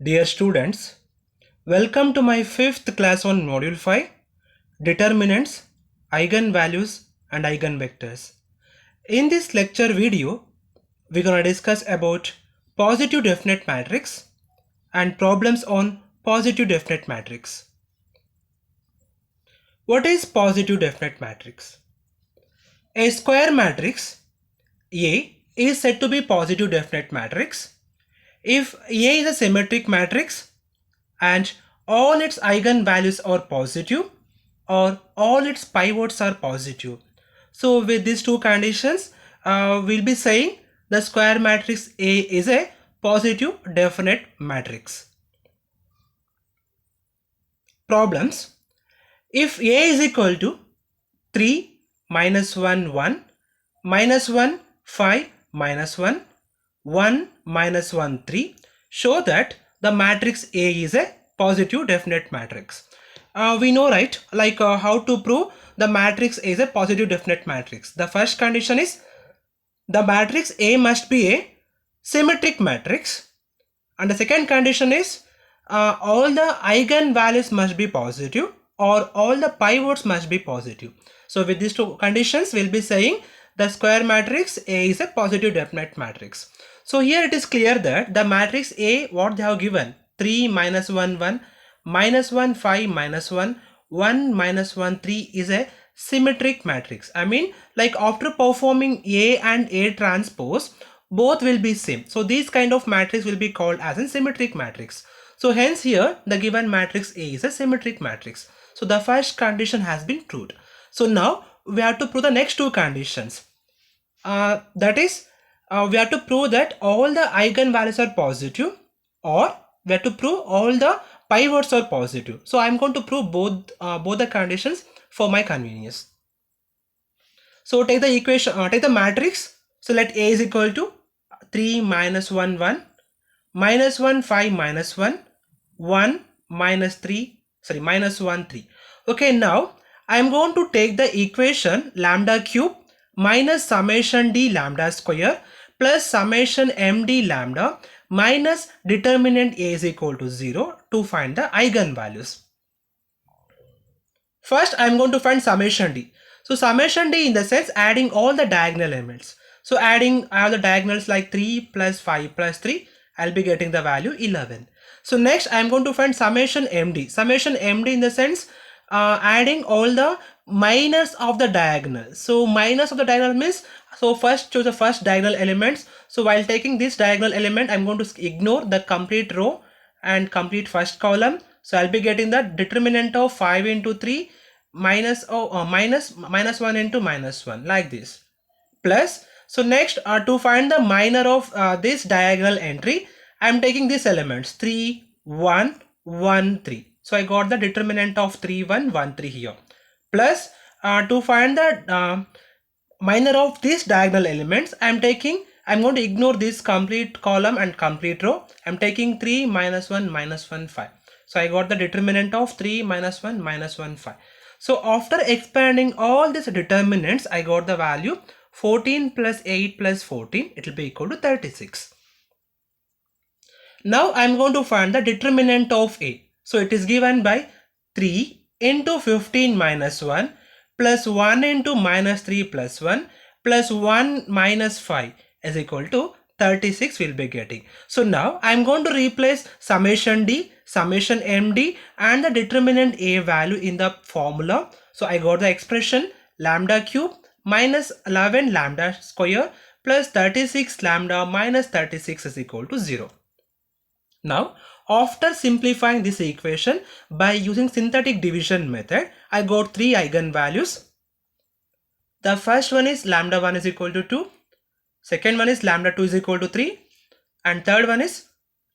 Dear students, welcome to my 5th class on Module 5, Determinants, Eigenvalues and Eigenvectors. In this lecture video, we're going to discuss about positive definite matrix and problems on positive definite matrix. What is positive definite matrix? A square matrix A is said to be positive definite matrix if A is a symmetric matrix and all its eigenvalues are positive or all its pivots are positive. So with these two conditions, we'll be saying the square matrix A is a positive definite matrix. Problems. If A is equal to 3 minus 1 1 minus 1 5 minus 1 1 minus 1 3, show that the matrix A is a positive definite matrix. We know, right, like how to prove the matrix A is a positive definite matrix. The first condition is the matrix A must be a symmetric matrix, and the second condition is all the eigenvalues must be positive or all the pivots must be positive. So with these two conditions, we'll be saying the square matrix A is a positive definite matrix. So here it is clear that the matrix A, what they have given, 3 minus 1 1 minus 1 5 minus 1 1 minus 1 3 is a symmetric matrix. I mean, like after performing A and A transpose, both will be same. So these kind of matrix will be called as a symmetric matrix. So hence here the given matrix A is a symmetric matrix. So the first condition has been proved. So now we have to prove the next two conditions. That is, we have to prove that all the eigenvalues are positive, or we have to prove all the pivots are positive. So I'm going to prove both the conditions for my convenience. So take the equation, take the matrix. So let A is equal to 3 minus 1 1 minus 1 5 minus 1 1 minus 3, sorry, minus 1 3. Okay, now I am going to take the equation lambda cube minus summation d lambda square plus summation md lambda minus determinant A is equal to 0 to find the eigenvalues. First I am going to find summation d. So summation d in the sense adding all the diagonal elements. So adding all the diagonals like 3 plus 5 plus 3, I'll be getting the value 11. So next I am going to find summation md. Summation md in the sense adding all the minus of the diagonal. So minus of the diagonal means, so first choose the first diagonal elements. So while taking this diagonal element, I'm going to ignore the complete row and complete first column. So I'll be getting the determinant of 5 into 3 minus minus 1 into minus 1, like this, plus. So next to find the minor of this diagonal entry, I am taking these elements 3 1 1 3. So I got the determinant of 3 1 1 3 here, plus to find the minor of these diagonal elements, I'm going to ignore this complete column and complete row. I'm taking 3 minus 1 minus 1 5. So I got the determinant of 3 minus 1 minus 1 5. So after expanding all these determinants, I got the value 14 plus 8 plus 14, it will be equal to 36. Now I am going to find the determinant of A. So it is given by 3 into 15 minus 1 plus 1 into minus 3 plus 1 plus 1 minus 5 is equal to 36 will be getting. So now I am going to replace summation d, summation md and the determinant A value in the formula. So I got the expression lambda cube minus 11 lambda square plus 36 lambda minus 36 is equal to 0. Now after simplifying this equation by using synthetic division method, I got three eigenvalues. The first one is lambda 1 is equal to 2, second one is lambda 2 is equal to 3, and third one is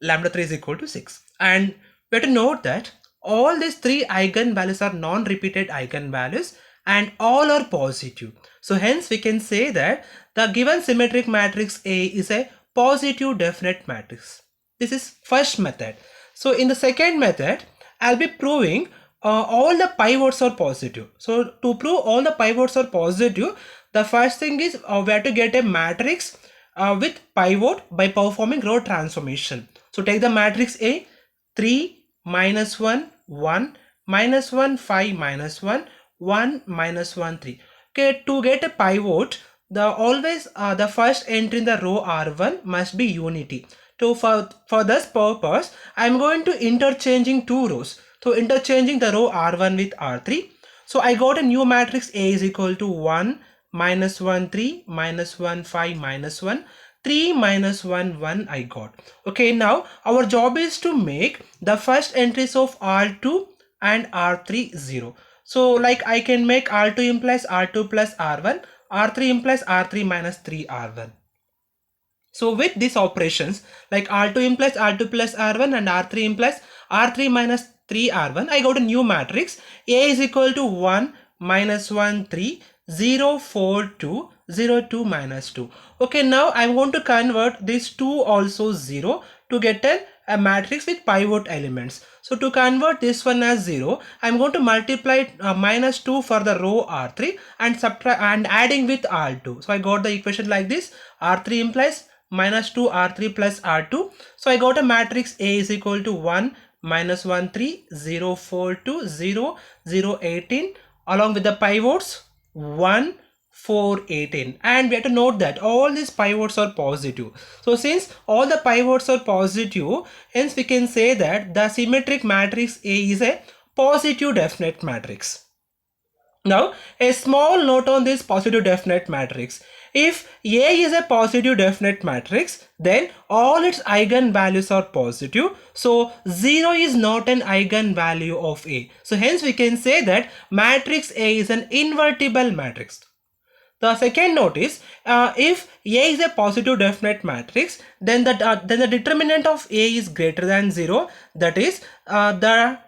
lambda 3 is equal to 6. And we have to note that all these three eigenvalues are non-repeated eigenvalues and all are positive. So hence we can say that the given symmetric matrix A is a positive definite matrix. This is first method. So in the second method, I'll be proving all the pivots are positive. So to prove all the pivots are positive, the first thing is we have to get a matrix with pivot by performing row transformation. So take the matrix A, 3 minus 1 1 minus 1 5 minus 1 1 minus 1 3. Okay, to get a pivot, the first entry in the row R1 must be unity. So for this purpose, I am going to interchanging two rows. So interchanging the row R1 with R3. So I got a new matrix A is equal to 1 minus 1 3 minus 1 5 minus 1 3 minus 1 1 I got. Okay, now our job is to make the first entries of R2 and R3 0. So like I can make R2 implies R2 plus R1, R3 implies R3 minus 3R1. So with these operations like R2 implies R2 plus R1 and R3 implies R3 minus 3R1, I got a new matrix. A is equal to 1 minus 1 3 0 4 2 0 2 minus 2. Okay, now I'm going to convert this 2 also 0 to get a matrix with pivot elements. So to convert this one as 0, I'm going to multiply minus 2 for the row R3 and subtract and adding with R2. So I got the equation like this. R3 implies minus 2 R3 plus R2. So I got a matrix A is equal to 1 minus 1 3 0 4 2 0 0 18 along with the pivots 1 4 18, and we have to note that all these pivots are positive. So since all the pivots are positive, hence we can say that the symmetric matrix A is a positive definite matrix. Now a small note on this positive definite matrix. If A is a positive definite matrix, then all its eigenvalues are positive. So 0 is not an eigenvalue of A. So hence we can say that matrix A is an invertible matrix. The second note is if A is a positive definite matrix, then the determinant of A is greater than 0. That is the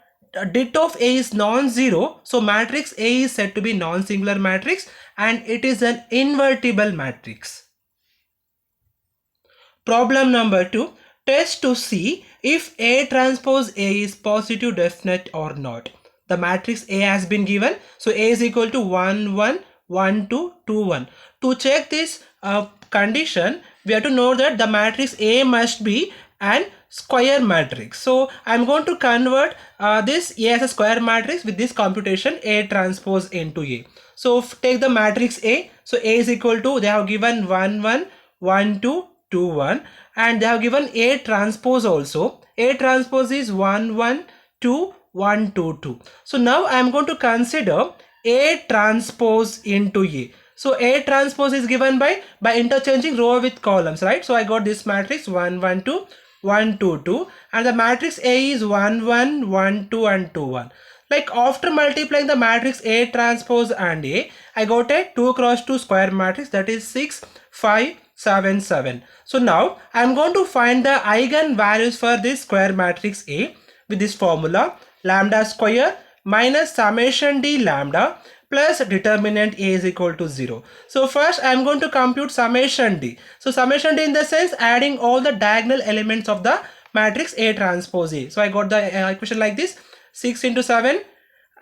det of A is non-zero. So matrix A is said to be non-singular matrix and it is an invertible matrix. Problem number 2. Test to see if A transpose A is positive definite or not. The matrix A has been given. So A is equal to 1 1 1 2 2 1. To check this condition, we have to know that the matrix A must be an square matrix. So I'm going to convert this A as a square matrix with this computation A transpose into A. So take the matrix A. So A is equal to, they have given 1 1 1 2 2 1 and they have given A transpose also. A transpose is 1 1 2 1 2 2. So now I am going to consider A transpose into A. So A transpose is given by interchanging row with columns, right? So I got this matrix 1 1 2 1 2 2 and the matrix A is 1 1 1 2 and 2 1. Like after multiplying the matrix A transpose and A, I got a 2 cross 2 square matrix, that is 6 5 7 7. So now I am going to find the eigen values for this square matrix A with this formula lambda square minus summation d lambda plus determinant A is equal to 0. So first I am going to compute summation d. So summation d in the sense adding all the diagonal elements of the matrix A transpose A. So I got the equation like this, 6 into 7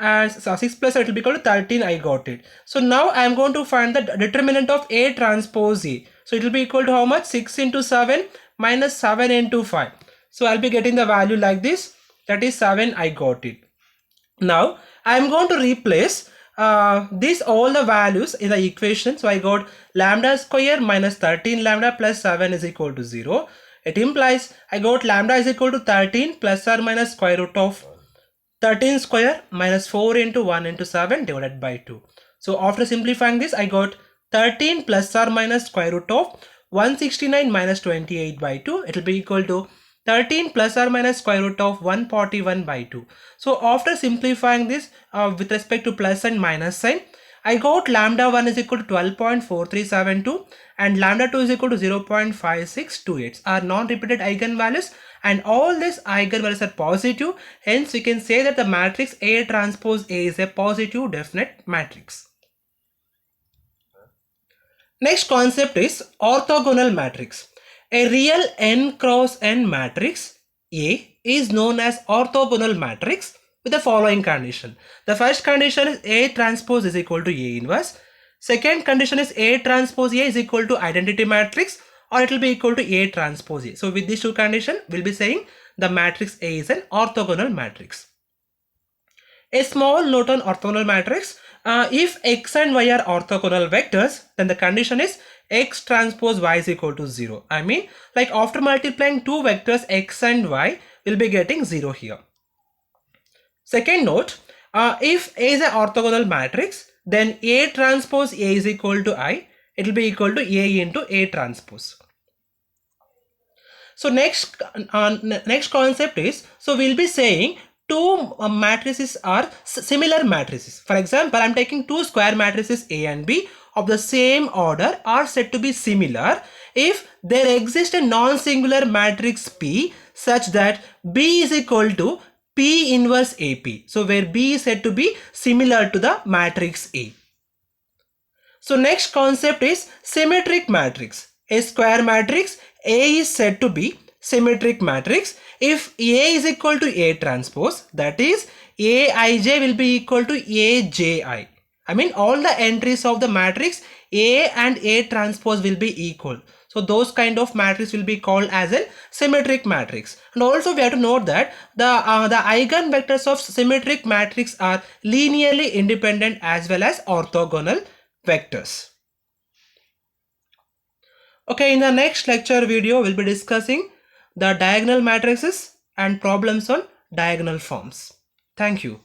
and 6 plus it will be equal to 13. I got it. So now I am going to find the determinant of A transpose A. So it will be equal to how much? 6 into 7 minus 7 into 5. So I'll be getting the value like this, that is 7. I got it. Now I am going to replace this all the values in the equation. So I got lambda square minus 13 lambda plus 7 is equal to 0. It implies I got lambda is equal to 13 plus or minus square root of 13 square minus 4 into 1 into 7 divided by 2. So after simplifying this, I got 13 plus or minus square root of 169 minus 28 by 2. It will be equal to 13 plus or minus square root of 141 by 2. So after simplifying this with respect to plus and minus sign, I got lambda 1 is equal to 12.4372 and lambda 2 is equal to 0.5628 are non-repeated eigenvalues and all these eigenvalues are positive. Hence we can say that the matrix A transpose A is a positive definite matrix. Next concept is orthogonal matrix. A real n cross n matrix A is known as orthogonal matrix with the following condition. The first condition is A transpose is equal to A inverse. Second condition is A transpose A is equal to identity matrix or it will be equal to A transpose A. So with these two conditions, we'll be saying the matrix A is an orthogonal matrix. A small note on orthogonal matrix. If x and y are orthogonal vectors, then the condition is x transpose y is equal to 0. I mean, like after multiplying two vectors x and y, we'll be getting 0 here. Second note, if A is an orthogonal matrix, then A transpose A is equal to I. It will be equal to A into A transpose. So next concept is, so we'll be saying two matrices are similar matrices. For example, I'm taking two square matrices A and B of the same order are said to be similar if there exists a non-singular matrix P such that B is equal to P inverse AP. So where B is said to be similar to the matrix A. So next concept is symmetric matrix. A square matrix A is said to be symmetric matrix if A is equal to A transpose, that is Aij will be equal to Aji. I mean all the entries of the matrix A and A transpose will be equal. So those kind of matrix will be called as a symmetric matrix. And also we have to note that the eigenvectors of symmetric matrix are linearly independent as well as orthogonal vectors. Okay, in the next lecture video, we'll be discussing the diagonal matrices and problems on diagonal forms. Thank you.